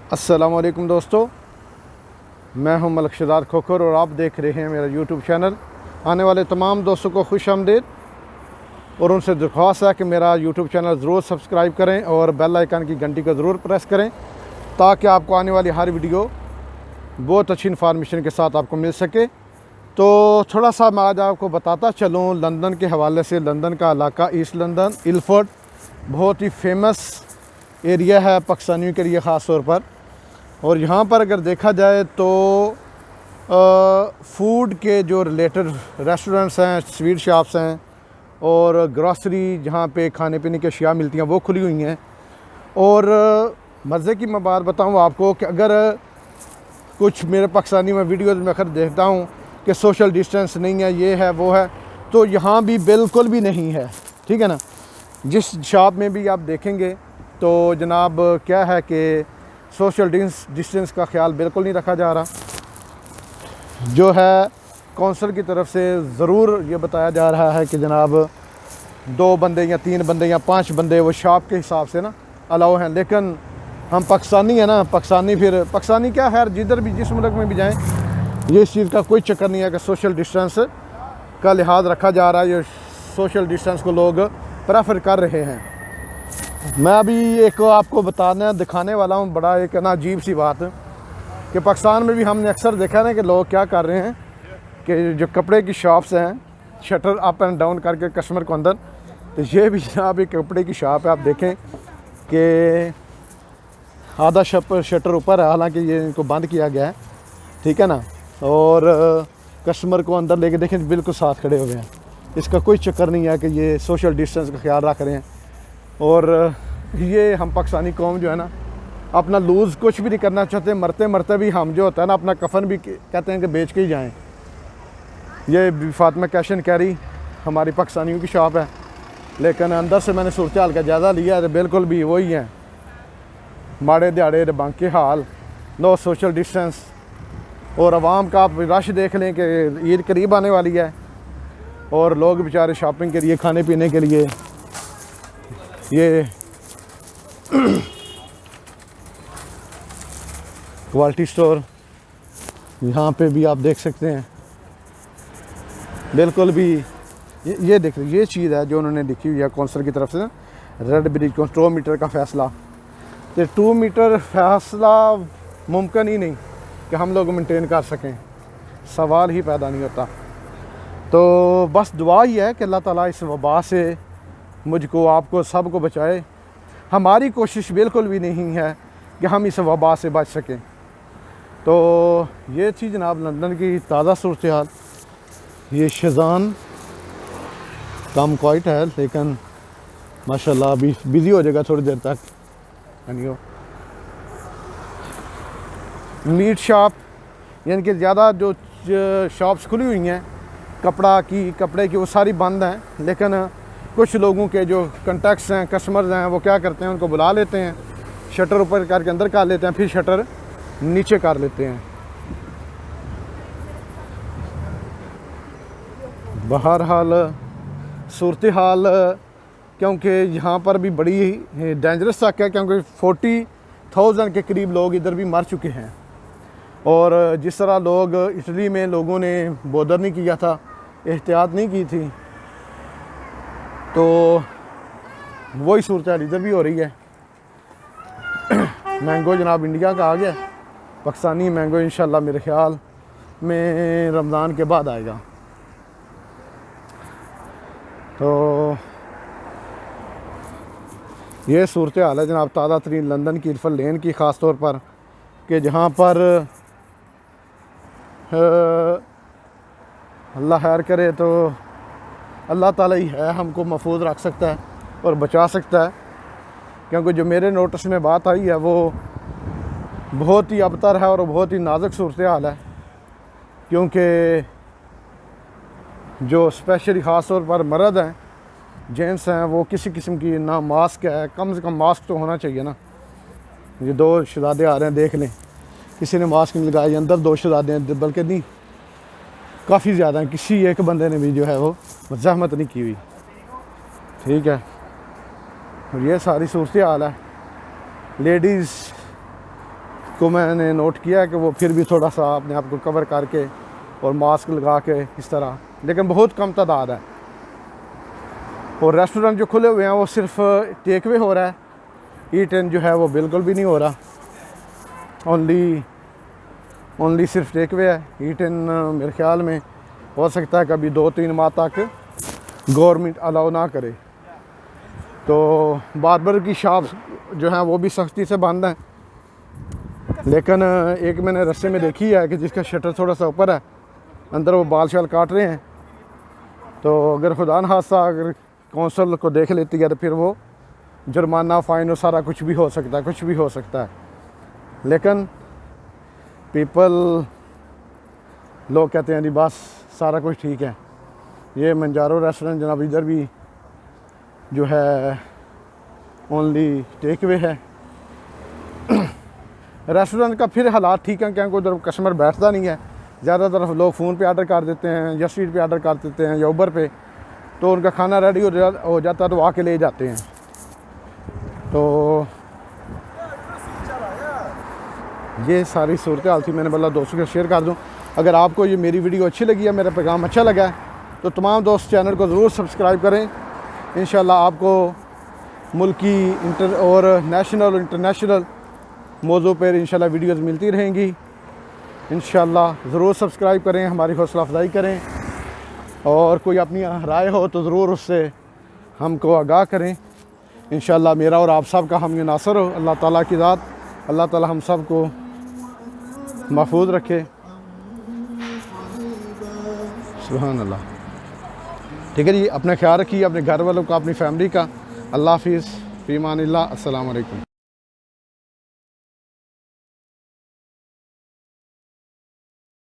अस्सलाम वालेकुम दोस्तों, मैं हूं मलिक शहजाद खोखर और आप देख रहे हैं मेरा यूट्यूब चैनल। आने वाले तमाम दोस्तों को खुश आमदीद और उनसे दरख्वास्त है कि मेरा यूट्यूब चैनल ज़रूर सब्सक्राइब करें और बेल आइकन की घंटी को ज़रूर प्रेस करें ताकि आपको आने वाली हर वीडियो बहुत अच्छी इन्फॉर्मेशन के साथ आपको मिल सके। तो थोड़ा सा मैं आज आपको बताता चलूँ लंदन के हवाले से। लंदन का इलाका ईस्ट लंदन इलफोर्ड बहुत ही फेमस एरिया है पाकिस्तानियों के लिए ख़ास तौर पर। और यहाँ पर अगर देखा जाए तो फूड के जो रिलेटेड रेस्टोरेंट्स हैं, स्वीट शॉप्स हैं और ग्रॉसरी जहाँ पे खाने पीने की अशिया मिलती हैं वो खुली हुई हैं। और मज़े की मैं बात बताऊँ आपको कि अगर कुछ मेरे पाकिस्तानी में वीडियोज़ में अगर देखता हूँ कि सोशल डिस्टेंस नहीं है, ये है वो है, तो यहाँ भी बिल्कुल भी नहीं है। ठीक है ना। जिस शॉप में भी आप देखेंगे तो जनाब क्या है कि सोशल डिस्टेंस का ख्याल बिल्कुल नहीं रखा जा रहा। जो है कौंसल की तरफ से ज़रूर ये बताया जा रहा है कि जनाब 2 बंदे या 3 बंदे या 5 बंदे वो शॉप के हिसाब से ना अलाउ हैं। लेकिन हम पाकिस्तानी हैं ना, पाकिस्तानी क्या है, जिधर भी जिस मुल्क में भी जाएं ये इस चीज़ का कोई चक्कर नहीं है कि सोशल डिस्टेंस का लिहाज रखा जा रहा है। ये सोशल डिस्टेंस को लोग प्रेफर कर रहे हैं। मैं अभी एक आपको दिखाने वाला हूँ बड़ा एक ना अजीब सी बात कि पाकिस्तान में भी हमने अक्सर देखा ना कि लोग क्या कर रहे हैं कि जो कपड़े की शॉप्स हैं शटर अप एंड डाउन करके कस्टमर को अंदर, तो ये भी जनाब एक कपड़े की शॉप है। आप देखें कि आधा शटर ऊपर है, हालांकि ये इनको बंद किया गया है। ठीक है ना। और कस्टमर को अंदर लेके देखें बिल्कुल साथ खड़े हो गए हैं। इसका कोई चक्कर नहीं है कि ये सोशल डिस्टेंस का ख्याल रख रहे हैं। और ये हम पाकिस्तानी कौम जो है ना अपना लूज़ कुछ भी नहीं करना चाहते। मरते मरते भी हम जो होता है ना अपना कफन भी कहते हैं कि बेच के ही जाएं। ये फातिमा कैश एंड कैरी हमारी पाकिस्तानियों की शॉप है, लेकिन अंदर से मैंने सूरत हाल का जायज़ा लिया है, बिल्कुल भी वही हैं माड़े दिहाड़े बांके हाल, नो सोशल डिस्टेंस। और आवाम का आप रश देख लें कि ईद करीब आने वाली है और लोग बेचारे शॉपिंग के लिए, खाने पीने के लिए ये क्वालिटी स्टोर यहाँ पे भी आप देख सकते हैं। बिल्कुल भी ये देख ये चीज़ है जो उन्होंने लिखी हुई है कौंसल की तरफ से, रेड ब्रिज को 2 मीटर का फ़ैसला। तो 2 मीटर फ़ैसला मुमकिन ही नहीं कि हम लोग मेंटेन कर सकें, सवाल ही पैदा नहीं होता। तो बस दुआ ही है कि अल्लाह ताला इस वबा से मुझको, आपको, सबको बचाए। हमारी कोशिश बिल्कुल भी नहीं है कि हम इस वबा से बच सकें। तो ये थी जनाब लंदन की ताज़ा सूरत हाल। ये शेज़ान कम क्वाइट है लेकिन माशाल्लाह अभी बिज़ी हो जाएगा थोड़ी देर तक। मीट शॉप यानी कि ज़्यादा जो शॉप्स खुली हुई हैं कपड़े की वो सारी बंद हैं। लेकिन कुछ लोगों के जो कंटेक्ट्स हैं, कस्टमर्स हैं, वो क्या करते हैं, उनको बुला लेते हैं, शटर ऊपर करके अंदर कर लेते हैं, फिर शटर नीचे कर लेते हैं। बहरहाल सूरत हाल क्योंकि यहाँ पर भी बड़ी डेंजरस तक है, क्योंकि 40,000 के करीब लोग इधर भी मर चुके हैं। और जिस तरह लोग इटली में लोगों ने बॉर्डर नहीं किया था, एहतियात नहीं की थी, तो वही सूरत हाल इधर भी हो रही है। मैंगो जनाब इंडिया का आ गया, पाकिस्तानी मैंगो इंशाल्लाह मेरे ख्याल में रमज़ान के बाद आएगा। तो ये सूरत हाल है जनाब ताज़ा तरीन लंदन की इरफल लेन की, ख़ास तौर पर कि जहाँ पर अल्लाह खैर करे तो अल्लाह ताला ही है हमको महफूज रख सकता है और बचा सकता है। क्योंकि जो मेरे नोटिस में बात आई है वो बहुत ही अबतर है और बहुत ही नाजुक सूरत हाल है। क्योंकि जो स्पेशली ख़ास तौर पर मर्द हैं, जेंट्स हैं, वो किसी किस्म की ना मास्क है, कम से कम मास्क तो होना चाहिए ना। ये 2 शहज़ादे आ रहे हैं, देख लें, किसी ने मास्क नहीं लगाया। अंदर 2 शहज़ादे हैं, बल्कि नहीं काफ़ी ज़्यादा हैं, किसी एक बंदे ने भी जो है वो ज़हमत नहीं की हुई। ठीक है। और ये सारी सूरत हाल है। लेडीज़ को मैंने नोट किया है कि वो फिर भी थोड़ा सा अपने आप को कवर करके और मास्क लगा के इस तरह, लेकिन बहुत कम तादाद है। और रेस्टोरेंट जो खुले हुए हैं वो सिर्फ टेक वे हो रहा है, ईट इन जो है वो बिल्कुल भी नहीं हो रहा, ओनली सिर्फ टेक वे है। ईट इन मेरे ख्याल में हो सकता है कभी 2-3 माह तक गवर्नमेंट अलाउ ना करे। तो बार्बर की शॉप जो है वो भी सख्ती से बंद हैं, लेकिन एक मैंने रस्ते में देखी है कि जिसका शटर थोड़ा सा ऊपर है, अंदर वो बाल शाल काट रहे हैं। तो अगर खुदा न हादसा अगर कौंसल को देख लेती है तो फिर वो जुर्माना, फ़ाइन और सारा कुछ भी हो सकता है, कुछ भी हो सकता है। लेकिन लोग कहते हैं जी बस सारा कुछ ठीक है। ये मंजारो रेस्टोरेंट जनाब इधर भी जो है ओनली टेक वे है। रेस्टोरेंट का फिर हालात ठीक है, क्योंकि उधर कस्टमर बैठता नहीं है, ज़्यादातर लोग फ़ोन पे ऑर्डर कर देते हैं या स्ट्रीट पे ऑर्डर कर देते हैं या उबर पे, तो उनका खाना रेडी हो जाता है तो आके ले जाते हैं। तो ये सारी सूरत हाल थी, मैंने बोला दोस्तों के शेयर कर दूं। अगर आपको ये मेरी वीडियो अच्छी लगी है, मेरा पैगाम अच्छा लगा है, तो तमाम दोस्त चैनल को ज़रूर सब्सक्राइब करें। इंशाल्लाह आपको मुल्की और नेशनल और इंटरनेशनल मौजू पर इंशाल्लाह वीडियोज़ मिलती रहेंगी। इंशाल्लाह ज़रूर सब्सक्राइब करें, हमारी हौसला अफजाई करें, और कोई अपनी राय हो तो ज़रूर उससे हमको आगाह करें। इंशाल्लाह मेरा और आप सब का हम ये नासर हो। अल्लाह ताला की ज़ात, अल्लाह ताला हम सब को महफूज रखे। सुभान अल्लाह। ठीक है जी, अपना ख्याल रखिए, अपने घर वालों का, अपनी फैमिली का। अल्लाह हाफिज़, फ़ी अमानिल्लाह, अस्सलाम वालेकुम।